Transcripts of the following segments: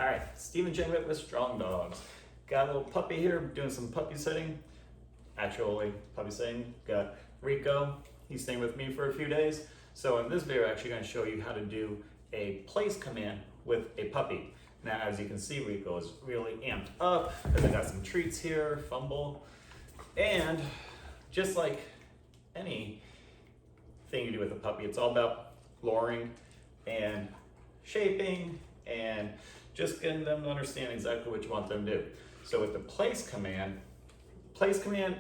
Alright, Stephen J. with Strong Dogs. Got a little puppy here, doing some puppy sitting. Actually, puppy sitting. Got Rico, he's staying with me for a few days. So in this video, I'm actually going to show you how to do a place command with a puppy. Now, as you can see, Rico is really amped up, because I got some treats here, fumble. And just like anything you do with a puppy, it's all about luring and shaping and just getting them to understand exactly what you want them to do. So with the place command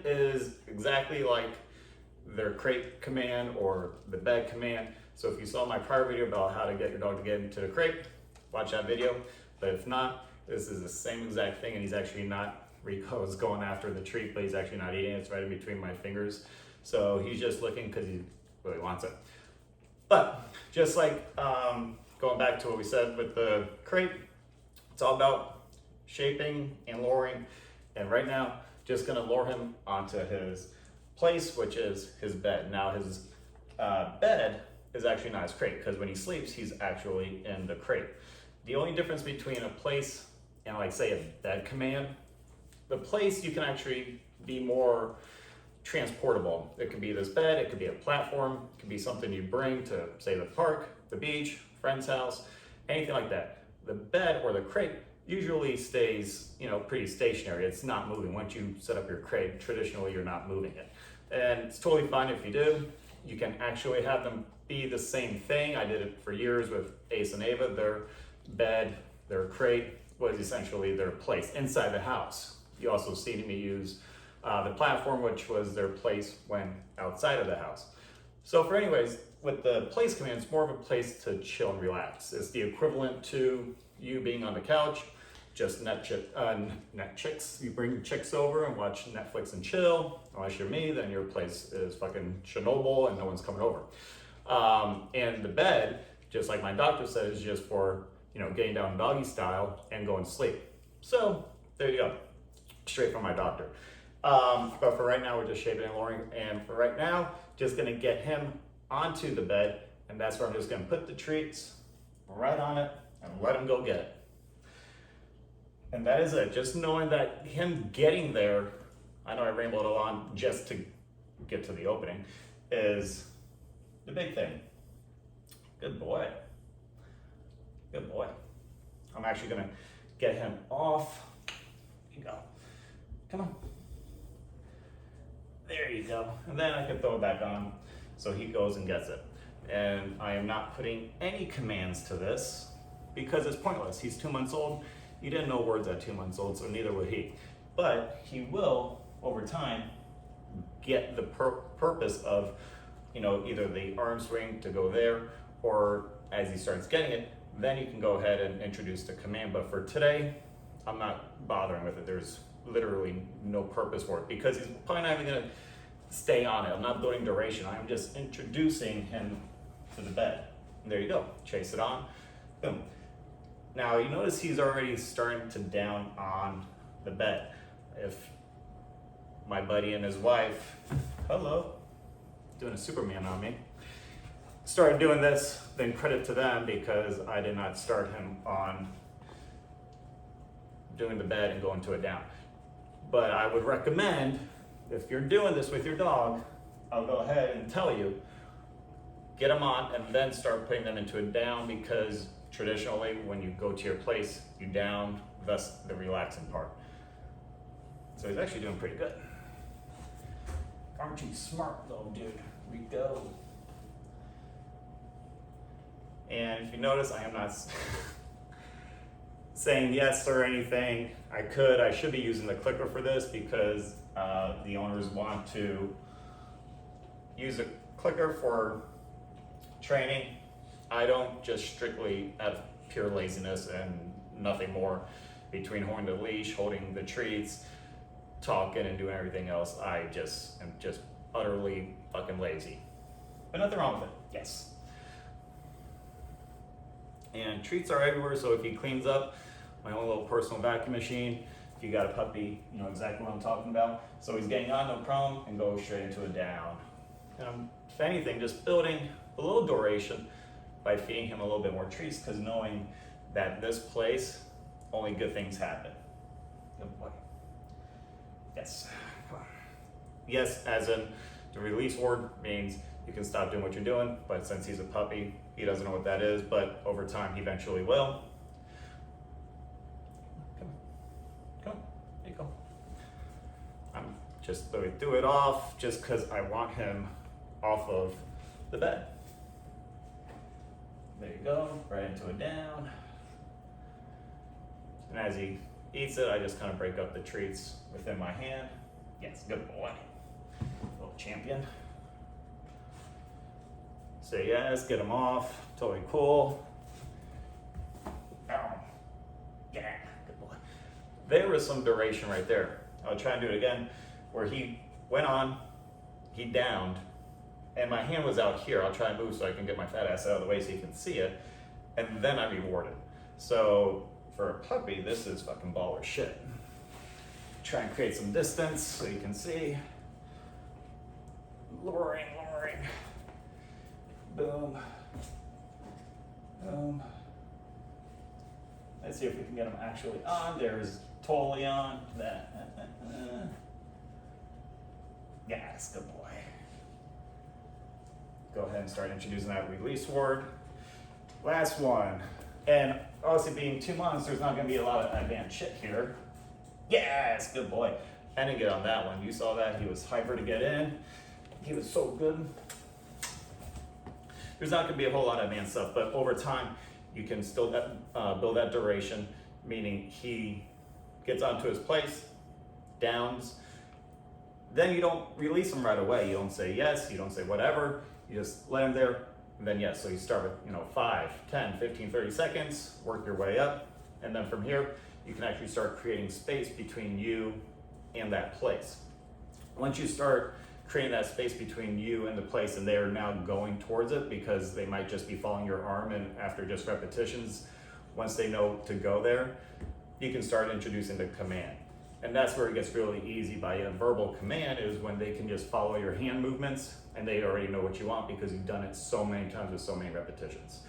is exactly like their crate command or the bed command. So if you saw my prior video about how to get your dog to get into the crate, watch that video. But if not, this is the same exact thing, and he's actually not, Rico is going after the treat, but he's actually not eating it. It's right in between my fingers. So he's just looking because he really wants it. But just like going back to what we said with the crate, it's all about shaping and luring. And right now, just gonna lure him onto his place, which is his bed. Now his bed is actually not his crate, because when he sleeps, he's actually in the crate. The only difference between a place and, like, say, a bed command, the place you can actually be more transportable. It could be this bed, it could be a platform, it could be something you bring to, say, the park, the beach, friend's house, anything like that. The bed or the crate usually stays, pretty stationary. It's not moving. Once you set up your crate, traditionally you're not moving it. And it's totally fine if you do. You can actually have them be the same thing. I did it for years with Ace and Ava. Their bed, their crate was essentially their place inside the house. You also see me use the platform, which was their place when outside of the house. So for anyways, with the place command, it's more of a place to chill and relax. It's the equivalent to you being on the couch, just net chicks. You bring chicks over and watch Netflix and chill. Unless you're me, then your place is fucking Chernobyl and no one's coming over. And the bed, just like my doctor said, is just for, getting down doggy style and going to sleep. So there you go, straight from my doctor. But for right now, we're just shaping and luring. And for right now, just gonna get him onto the bed, and that's where I'm just gonna put the treats right on it and let him go get it. And that is it. Just knowing that him getting there, I know I rambled along just to get to the opening, is the big thing. Good boy. Good boy. I'm actually gonna get him off. Here you go. Come on. There you go. And then I can throw it back on so he goes and gets it. And I am not putting any commands to this because it's pointless. He's 2 months old. You didn't know words at 2 months old, so neither would he. But he will, over time, get the purpose of, either the arm swing to go there, or as he starts getting it, then you can go ahead and introduce the command. But for today, I'm not bothering with it. There's literally no purpose for it because he's probably not even gonna stay on it. I'm not building duration. I'm just introducing him to the bed. And there you go. Chase it on. Boom. Now you notice he's already starting to down on the bed. If my buddy and his wife, hello, doing a Superman on me, started doing this, then credit to them because I did not start him on doing the bed and going to a down. But I would recommend, if you're doing this with your dog, I'll go ahead and tell you, get them on and then start putting them into a down, because traditionally when you go to your place, you down, thus the relaxing part. So he's actually doing pretty good. Aren't you smart though, dude? Rico. And if you notice, I am not saying yes or anything. I should be using the clicker for this because the owners want to use a clicker for training. I don't, just strictly out of pure laziness and nothing more. Between holding the leash, holding the treats, talking and doing everything else, I just am just utterly fucking lazy. But nothing wrong with it, yes. And treats are everywhere, so if he cleans up, my own little personal vacuum machine, if you got a puppy, you know exactly what I'm talking about. So he's getting on, no problem, and go straight into a down. If anything, just building a little duration by feeding him a little bit more treats, because knowing that this place only good things happen. Good boy. Yes. Yes, as in the release word means you can stop doing what you're doing, but since he's a puppy, he doesn't know what that is, but over time he eventually will. Come, there you go. I'm just going to do it off just because I want him off of the bed. There you go, right into a down. And as he eats it, I just kind of break up the treats within my hand. Yes, good boy. Little champion. Say yes, get him off. Totally cool. Yeah, good boy. There was some duration right there. I'll try and do it again, where he went on, he downed, and my hand was out here. I'll try and move so I can get my fat ass out of the way so you can see it, and then I rewarded. So for a puppy, this is fucking baller shit. Try and create some distance so you can see. Luring. Boom. Boom. Let's see if we can get him actually on. There's totally on. Yes, good boy. Go ahead and start introducing that release word. Last one. And obviously being 2 months, there's not gonna be a lot of advanced shit here. Yes, good boy. I didn't get on that one. You saw that, he was hyper to get in. He was so good. There's not gonna be a whole lot of advanced stuff, but over time, you can still build that duration, meaning he gets onto his place, downs, then you don't release him right away. You don't say yes, you don't say whatever, you just let him there, and then yes. So you start with 5, 10, 15, 30 seconds, work your way up, and then from here, you can actually start creating space between you and that place. Once you start creating that space between you and the place, and they are now going towards it because they might just be following your arm, and after just repetitions, once they know to go there, you can start introducing the command. And that's where it gets really easy by a verbal command, is when they can just follow your hand movements and they already know what you want because you've done it so many times with so many repetitions.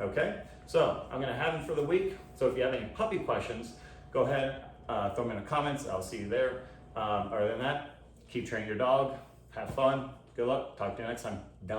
Okay, so I'm gonna have them for the week. So if you have any puppy questions, go ahead, throw them in the comments. I'll see you there. Other than that, keep training your dog. Have fun. Good luck. Talk to you next time. Done.